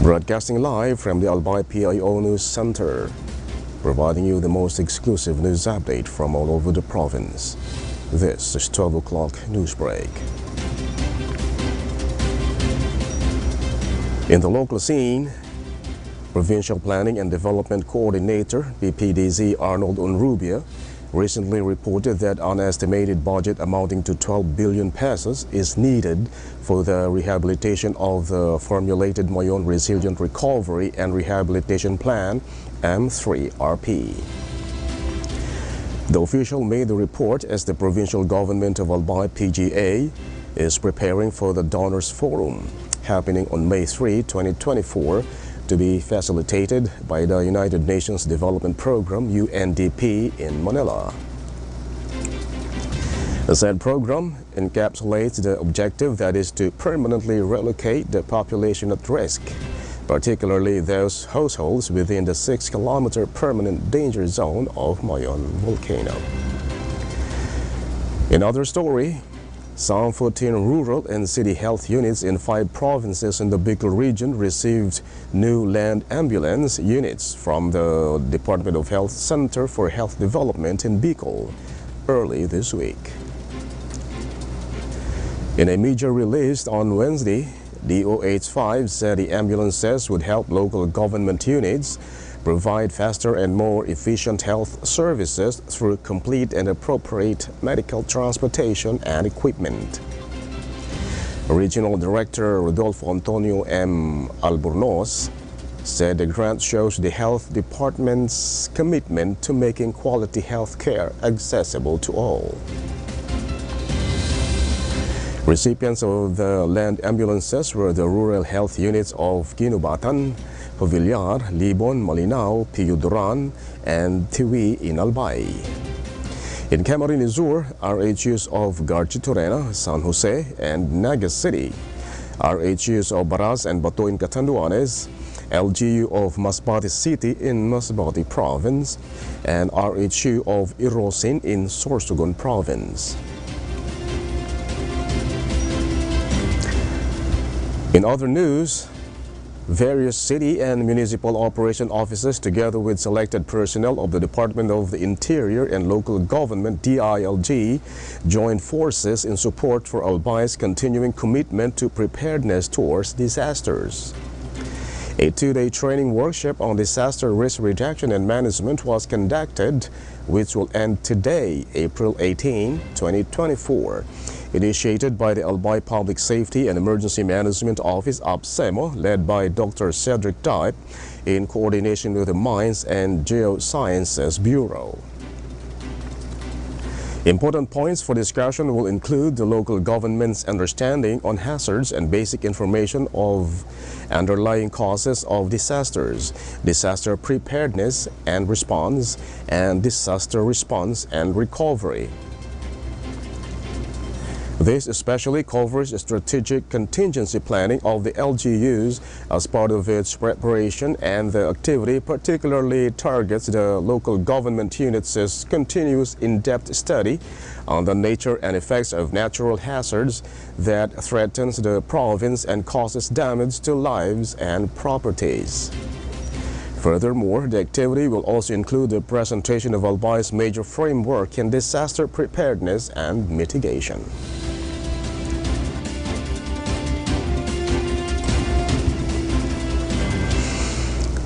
Broadcasting live from the Albay PIO News Center, providing you the most exclusive news update from all over the province. This is 12 o'clock Newsbreak. In the local scene, Provincial Planning and Development Coordinator, PPDZ Arnold Onrubia, recently reported that an estimated budget amounting to 12 billion pesos is needed for the rehabilitation of the formulated Mayon Resilient Recovery and Rehabilitation Plan, M3RP. The official made the report as the provincial government of Albay PGA is preparing for the Donors Forum happening on May 3, 2024, to be facilitated by the United Nations Development Program, UNDP, in Manila. The said program encapsulates the objective that is to permanently relocate the population at risk, particularly those households within the 6-kilometer permanent danger zone of Mayon volcano. In other story, some 14 rural and city health units in 5 provinces in the Bicol region received new land ambulance units from the Department of Health Center for Health Development in Bicol early this week. In a media release on Wednesday, DOH5 said the ambulances would help local government units provide faster and more efficient health services through complete and appropriate medical transportation and equipment. Regional Director Rodolfo Antonio M. Albornoz said the grant shows the health department's commitment to making quality health care accessible to all. Recipients of the land ambulances were the rural health units of Ginubatan, Pavillar, Libon, Malinao, Pio Duran, and Tiwi in Albay. In Camarines Sur, RHUs of Garchitorena, San Jose, and Nagas City, RHUs of Baras and Bato in Catanduanes, LGU of Masbate City in Masbate Province, and RHU of Irosin in Sorsogon Province. In other news, various city and municipal operation offices, together with selected personnel of the Department of the Interior and Local Government (DILG), joined forces in support for Albay's continuing commitment to preparedness towards disasters. A 2-day training workshop on disaster risk reduction and management was conducted, which will end today, April 18, 2024. Initiated by the Albay Public Safety and Emergency Management Office, APSEMO, led by Dr. Cedric Dype, in coordination with the Mines and Geosciences Bureau. Important points for discussion will include the local government's understanding on hazards and basic information of underlying causes of disasters, disaster preparedness and response, and disaster response and recovery. This especially covers strategic contingency planning of the LGUs as part of its preparation, and the activity particularly targets the local government units' continuous in-depth study on the nature and effects of natural hazards that threatens the province and causes damage to lives and properties. Furthermore, the activity will also include the presentation of Albay's major framework in disaster preparedness and mitigation.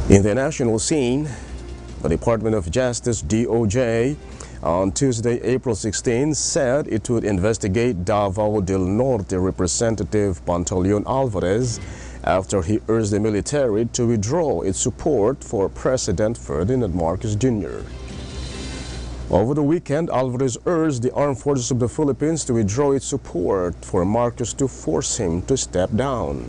In the national scene, the Department of Justice, DOJ, on Tuesday, April 16, said it would investigate Davao del Norte Representative Pantaleon Alvarez after he urged the military to withdraw its support for President Ferdinand Marcos Jr. Over the weekend, Alvarez urged the Armed Forces of the Philippines to withdraw its support for Marcos to force him to step down.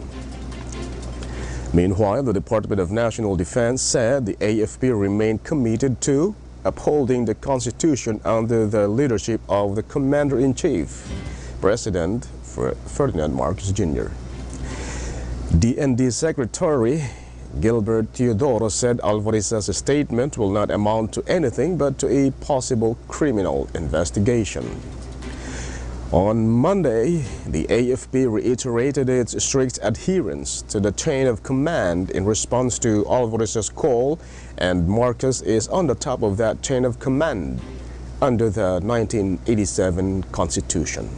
Meanwhile, the Department of National Defense said the AFP remained committed to upholding the Constitution under the leadership of the Commander-in-Chief, President Ferdinand Marcos Jr. DND Secretary Gilbert Teodoro said Alvarez's statement will not amount to anything but to a possible criminal investigation. On Monday, the AFP reiterated its strict adherence to the chain of command in response to Alvarez's call, and Marcos is on the top of that chain of command under the 1987 Constitution.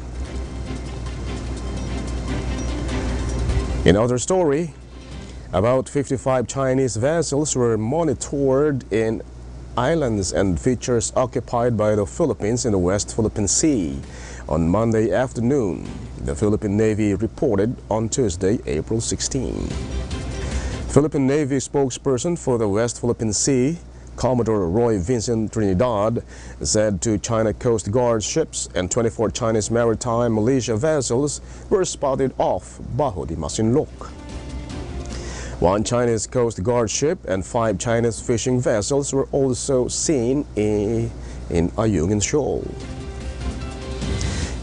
In other story, about 55 Chinese vessels were monitored in islands and features occupied by the Philippines in the West Philippine Sea. On Monday afternoon, the Philippine Navy reported on Tuesday, April 16. Philippine Navy spokesperson for the West Philippine Sea, Commodore Roy Vincent Trinidad, said to China Coast Guard ships and 24 Chinese maritime militia vessels were spotted off Bajo de Masinloc. One Chinese Coast Guard ship and 5 Chinese fishing vessels were also seen in Ayungin Shoal.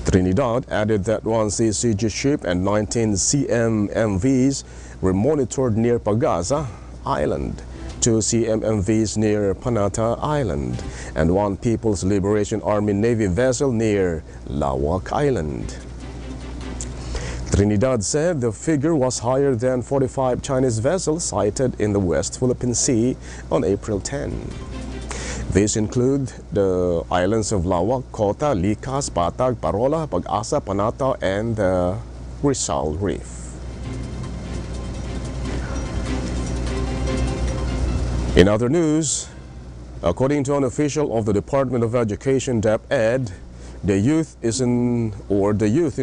Trinidad added that one CCG ship and 19 CMMVs were monitored near Pagasa Island, 2 CMMVs near Panata Island, and 1 People's Liberation Army Navy vessel near Lawak Island. Trinidad said the figure was higher than 45 Chinese vessels sighted in the West Philippine Sea on April 10. These include the islands of Lawak, Kota, Likas, Patag, Parola, Pag-asa, Panata, and the Rizal Reef. In other news, according to an official of the Department of Education, DepEd, the youth in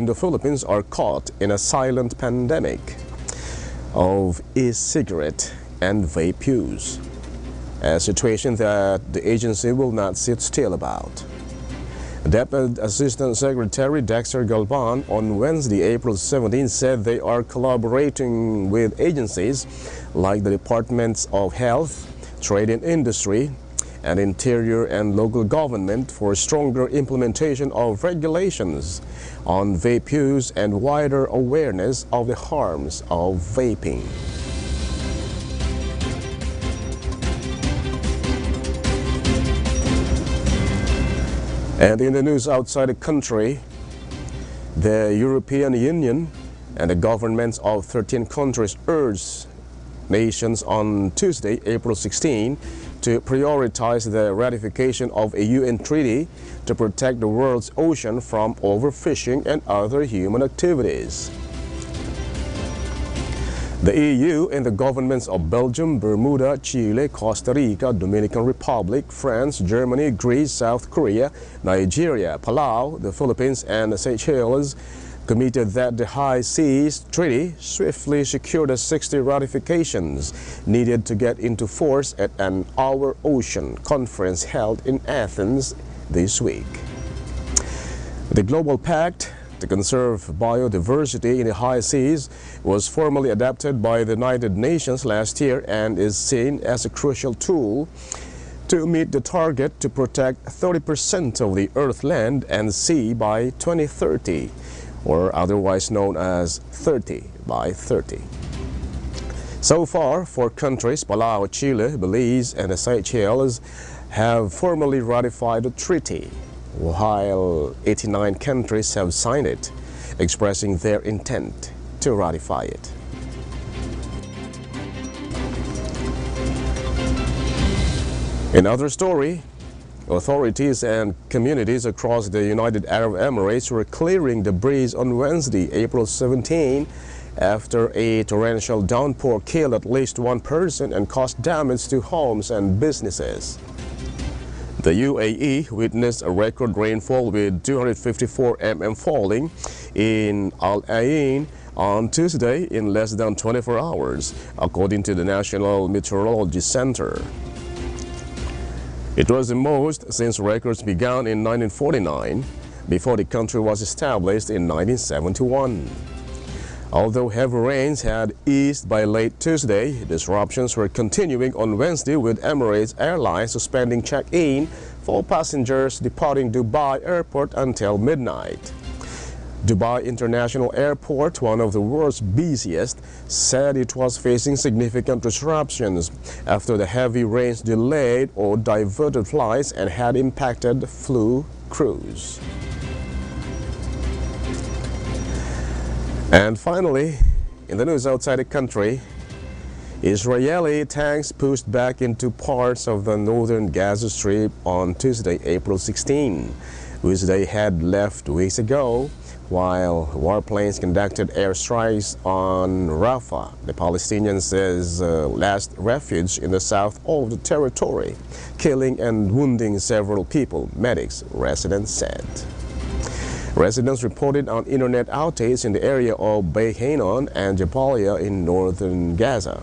the Philippines are caught in a silent pandemic of e-cigarette and vape use, a situation that the agency will not sit still about. DepEd Assistant Secretary Dexter Galvan on Wednesday, April 17, said they are collaborating with agencies like the Departments of Health, Trade and Industry, and Interior and Local Government for stronger implementation of regulations on vape use and wider awareness of the harms of vaping. And in the news outside the country, the European Union and the governments of 13 countries urged nations on Tuesday, April 16, to prioritize the ratification of a UN treaty to protect the world's ocean from overfishing and other human activities. The EU and the governments of Belgium, Bermuda, Chile, Costa Rica, Dominican Republic, France, Germany, Greece, South Korea, Nigeria, Palau, the Philippines, and the Seychelles committed that the High Seas Treaty swiftly secure the 60 ratifications needed to get into force at an Our Ocean conference held in Athens this week. The Global Pact to conserve biodiversity in the high seas was formally adopted by the United Nations last year and is seen as a crucial tool to meet the target to protect 30% of the earth, land, and sea by 2030. Or otherwise known as 30 by 30. So far, 4 countries, Palau, Chile, Belize, and the Seychelles, have formally ratified the treaty, while 89 countries have signed it, expressing their intent to ratify it. In other story, authorities and communities across the United Arab Emirates were clearing debris on Wednesday, April 17, after a torrential downpour killed at least 1 person and caused damage to homes and businesses. The UAE witnessed a record rainfall with 254 mm falling in Al Ain on Tuesday in less than 24 hours, according to the National Meteorology Center. It was the most since records began in 1949, before the country was established in 1971. Although heavy rains had eased by late Tuesday, disruptions were continuing on Wednesday, with Emirates Airlines suspending check-in for passengers departing Dubai Airport until midnight. Dubai International Airport, one of the world's busiest, said it was facing significant disruptions after the heavy rains delayed or diverted flights and had impacted flu crews. And finally, in the news outside the country, Israeli tanks pushed back into parts of the northern Gaza Strip on Tuesday, April 16, which they had left weeks ago, while warplanes conducted airstrikes on Rafah, the Palestinians' last refuge in the south of the territory, killing and wounding several people, medics, residents said. Residents reported on internet outages in the area of Beit Hanun and Jabalia in northern Gaza.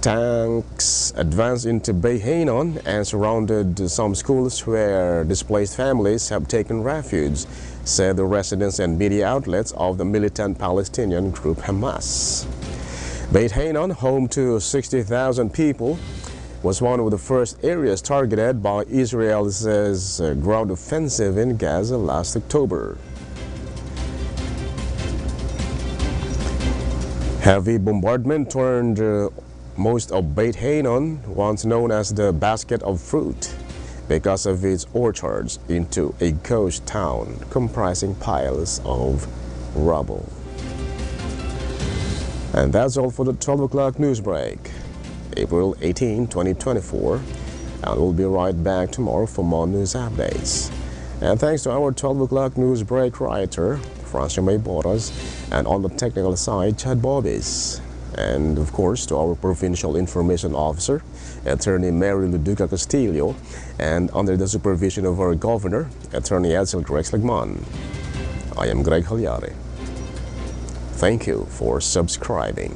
Tanks advanced into Beit Hanun and surrounded some schools where displaced families have taken refuge, said the residents and media outlets of the militant Palestinian group Hamas. Beit Hanun, home to 60,000 people, was one of the first areas targeted by Israel's ground offensive in Gaza last October. Heavy bombardment turned most of Beit Hanun, once known as the basket of fruit, because of its orchards, into a ghost town comprising piles of rubble. And that's all for the 12 o'clock news break, April 18, 2024. And we'll be right back tomorrow for more news updates. And thanks to our 12 o'clock news break writer, Francia May Boras, and on the technical side, Chad Bobbies. And of course to our Provincial Information Officer, Attorney Mary Luduca Castillo, and under the supervision of our Governor, Attorney Edsel Grex Lagman. I am Greg Hallare. Thank you for subscribing.